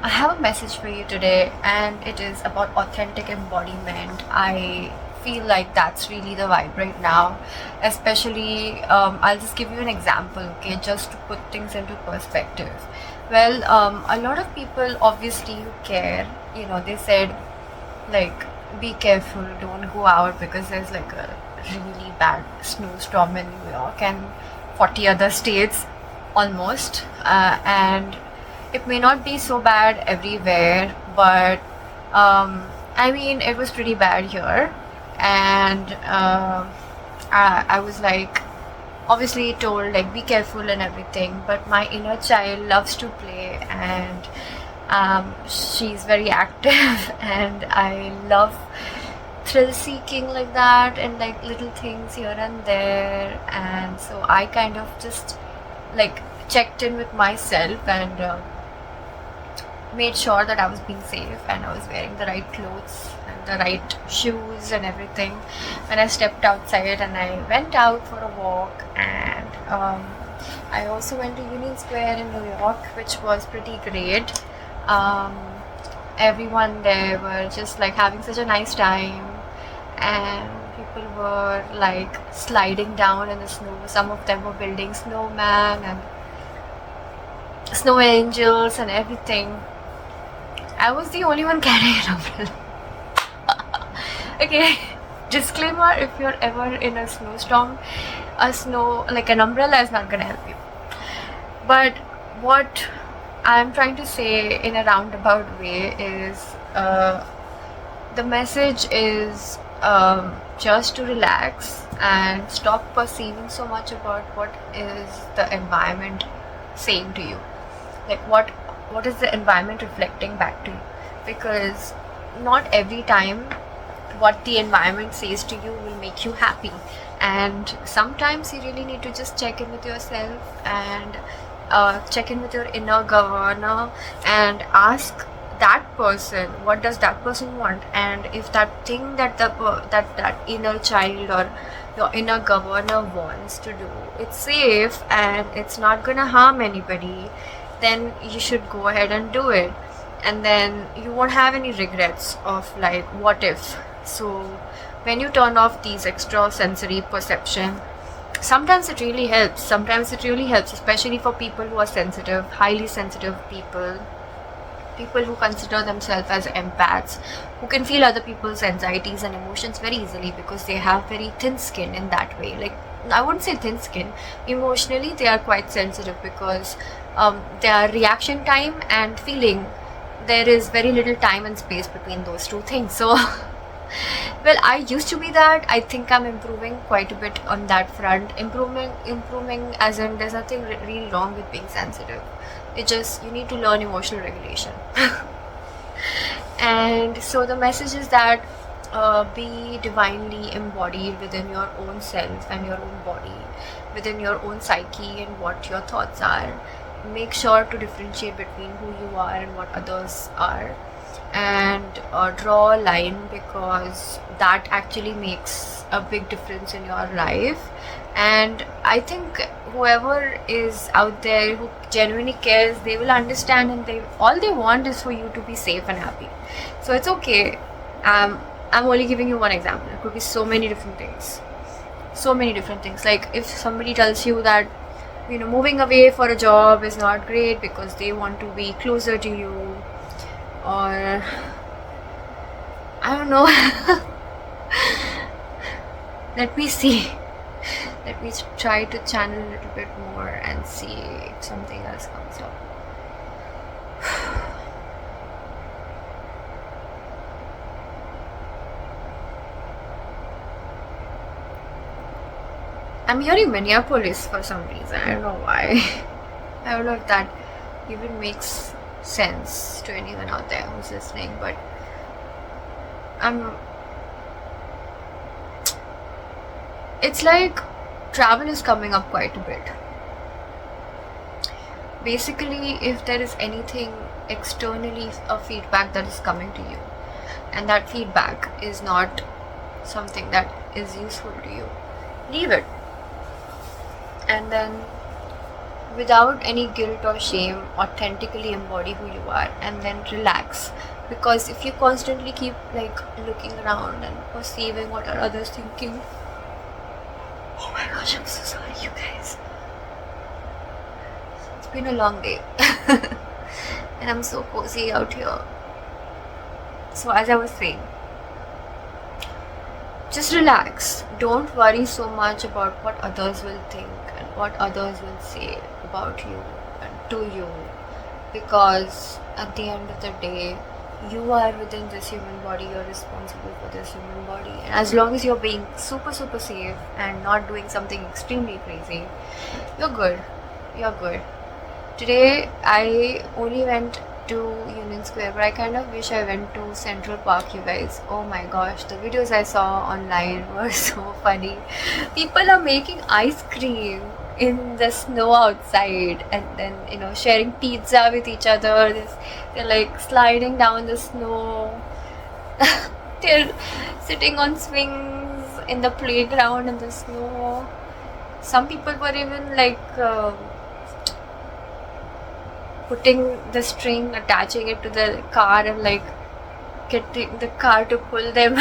I have a message for you today, and it is about authentic embodiment. I feel like that's really the vibe right now, especially. I'll just give you an example, okay, just to put things into perspective. Well, a lot of people obviously who care, they said, like, be careful, don't go out because there's like a really bad snowstorm in New York and 40 other states almost. And it may not be so bad everywhere, but I mean, it was pretty bad here. And I was like, obviously told, like, be careful and everything, but my inner child loves to play, and she's very active and I love thrill seeking like that, and like little things here and there. And so I kind of just like checked in with myself and made sure that I was being safe and I was wearing the right clothes and the right shoes and everything when I stepped outside. And I went out for a walk, and I also went to Union Square in New York, which was pretty great. um, Everyone there were just like having such a nice time, and people were like sliding down in the snow. Some of them were building snowman and snow angels and everything. I was the only one carrying an umbrella. Okay, disclaimer, if you're ever in a snowstorm, like an umbrella is not gonna help you. But what I'm trying to say in a roundabout way is the message is just to relax and stop perceiving so much about what is the environment saying to you. Like, what is the environment reflecting back to you? Because not every time what the environment says to you will make you happy, and sometimes you really need to just check in with yourself and check in with your inner governor and ask that person, what does that person want? And if that thing that that inner child or your inner governor wants to do, it's safe and it's not gonna harm anybody, then you should go ahead and do it. And then you won't have any regrets of like, what if. So when you turn off these extra sensory perception, sometimes it really helps. Sometimes it really helps, especially for people who are sensitive, highly sensitive people who consider themselves as empaths, who can feel other people's anxieties and emotions very easily because they have very thin skin in that way. Like, I wouldn't say thin skin, emotionally they are quite sensitive because their reaction time and feeling, there is very little time and space between those two things. So well, I used to be that. I think I'm improving quite a bit on that front. Improving as in there's nothing really wrong with being sensitive. It just, you need to learn emotional regulation. And so the message is that be divinely embodied within your own self and your own body, within your own psyche and what your thoughts are. Make sure to differentiate between who you are and what others are, and draw a line, because that actually makes a big difference in your life. And I think whoever is out there who genuinely cares, they will understand, and they all they want is for you to be safe and happy. So it's okay. I'm only giving you one example. It could be so many different things. So many different things. Like, if somebody tells you that moving away for a job is not great because they want to be closer to you, or I don't know. Let me see. Let me try to channel a little bit more and see if something else comes up. I'm hearing Minneapolis for some reason. I don't know why. I don't know if that even makes sense to anyone out there who's listening, but it's like travel is coming up quite a bit. Basically, if there is anything externally, a feedback that is coming to you, and that feedback is not something that is useful to you, leave it. And then without any guilt or shame, authentically embody who you are, and then relax. Because if you constantly keep like looking around and perceiving what are others thinking, oh my gosh, I'm so sorry, you guys. It's been a long day, and I'm so cozy out here. So as I was saying, just relax. Don't worry so much about what others will think and what others will say about you and to you, because at the end of the day, you are within this human body, you're responsible for this human body, and as long as you're being super safe and not doing something extremely crazy, you're good. Today I only went to Union Square, but I kind of wish I went to Central Park, you guys. Oh my gosh, the videos I saw online were so funny. People are making ice cream in the snow outside, and then sharing pizza with each other. They're like sliding down the snow. They're sitting on swings in the playground in the snow. Some people were even like putting the string, attaching it to the car, and like getting the car to pull them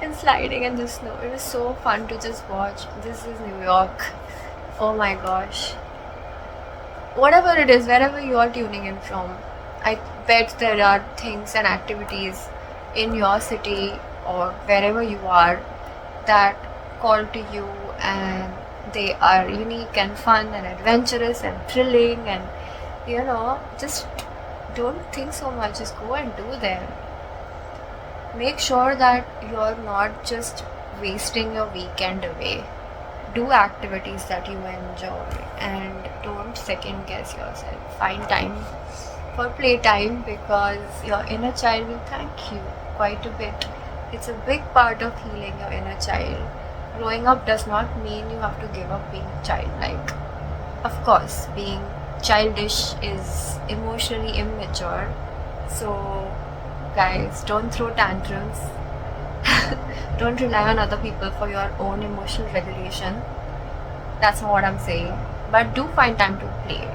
and sliding in the snow. It was so fun to just watch. This is New York. Oh my gosh. Whatever it is, wherever you are tuning in from, I bet there are things and activities in your city or wherever you are that call to you, and they are unique and fun and adventurous and thrilling, and just don't think so much, just go and do them. Make sure that you're not just wasting your weekend away. Do activities that you enjoy and don't second guess yourself. Find time for playtime, because your inner child will thank you quite a bit. It's a big part of healing your inner child. Growing up does not mean you have to give up being childlike. Of course, being childish is emotionally immature. So guys, don't throw tantrums. Don't rely on other people for your own emotional regulation. That's not what I'm saying. But do find time to play.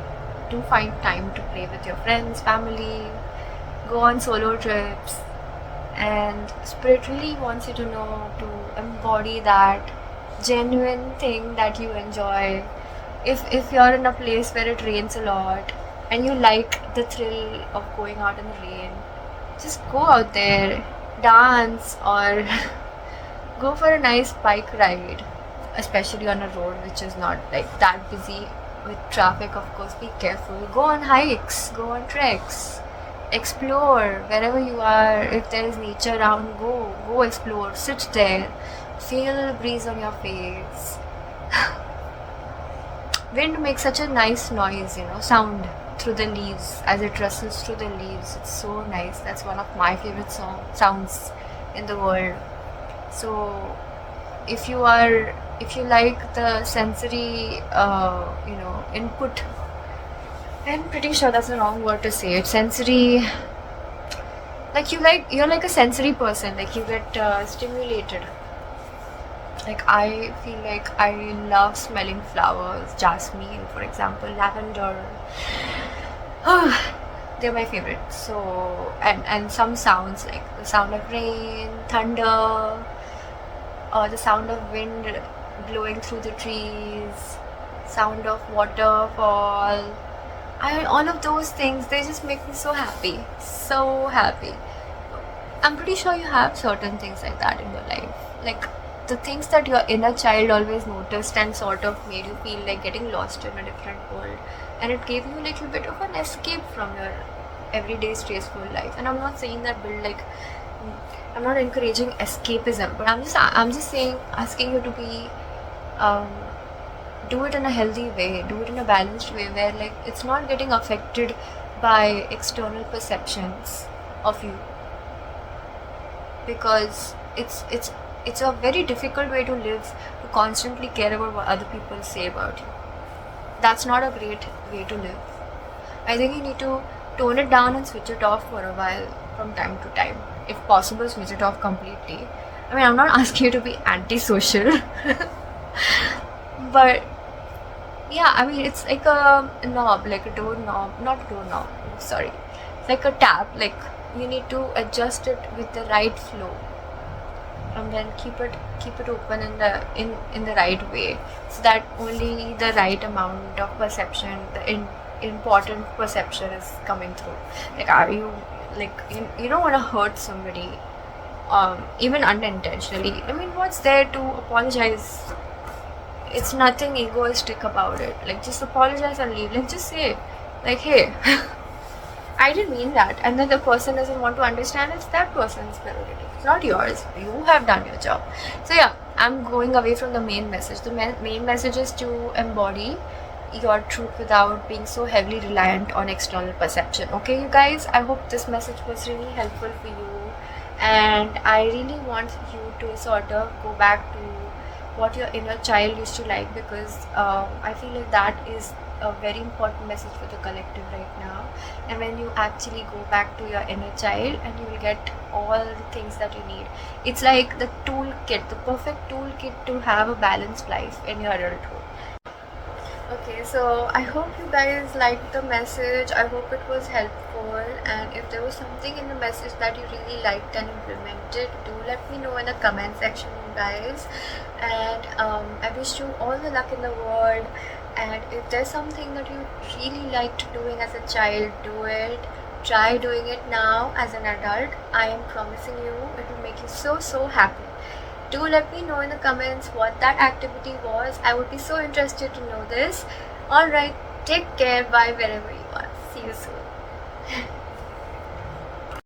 Do find time to play with your friends, family. Go on solo trips. And Spirit really wants you to know to embody that genuine thing that you enjoy. If you're in a place where it rains a lot and you like the thrill of going out in the rain, just go out there, dance, or go for a nice bike ride, especially on a road which is not like that busy with traffic. Of course, be careful. Go on hikes, go on treks, explore wherever you are. If there is nature around, go explore, sit there, feel the breeze on your face. Wind makes such a nice noise, sound through the leaves as it rustles through the leaves. It's so nice. That's one of my favorite sounds in the world. So if you like the sensory input, I'm pretty sure that's the wrong word to say it, sensory, like you're like a sensory person, like you get stimulated. Like I feel like I love smelling flowers, jasmine for example, lavender. They're my favorite. So and some sounds like the sound of rain, thunder, or the sound of wind blowing through the trees, sound of waterfall. All of those things, they just make me so happy, so happy. I'm pretty sure you have certain things like that in your life, like the things that your inner child always noticed and sort of made you feel like getting lost in a different world, and it gave you a little bit of an escape from your everyday stressful life. And I'm not saying that I'm not encouraging escapism, but I'm just saying, asking you to be do it in a healthy way, do it in a balanced way, where like it's not getting affected by external perceptions of you, because it's a very difficult way to live, to constantly care about what other people say about you. That's not a great way to live. I think you need to tone it down and switch it off for a while from time to time. If possible, switch it off completely. I mean, I'm not asking you to be antisocial, but Yeah, I mean it's like a knob, like a door knob, not a door knob. Sorry, it's like a tap. Like you need to adjust it with the right flow, and then keep it open in the right way, so that only the right amount of perception, the important perception is coming through. Like, are you like you don't want to hurt somebody, even unintentionally. I mean, what's there to apologize? It's nothing egoistic about it. Like, just apologize and leave. Like, just say, like, hey, I didn't mean that. And then the person doesn't want to understand, it's that person's prerogative. It's not yours. You have done your job. So, yeah, I'm going away from the main message. The main message is to embody your truth without being so heavily reliant on external perception. Okay, you guys, I hope this message was really helpful for you. And I really want you to sort of go back to what your inner child used to like, because I feel like that is a very important message for the collective right now. And when you actually go back to your inner child, and you will get all the things that you need. It's like the toolkit, the perfect toolkit to have a balanced life in your adulthood. Okay, so I hope you guys liked the message. I hope it was helpful. And if there was something in the message that you really liked and implemented, do let me know in the comment section, you guys. And I wish you all the luck in the world. And if there's something that you really liked doing as a child, do it. Try doing it now as an adult. I am promising you, it will make you so happy. Do let me know in the comments what that activity was. I would be so interested to know this. Alright, take care. Bye wherever you are. See you soon.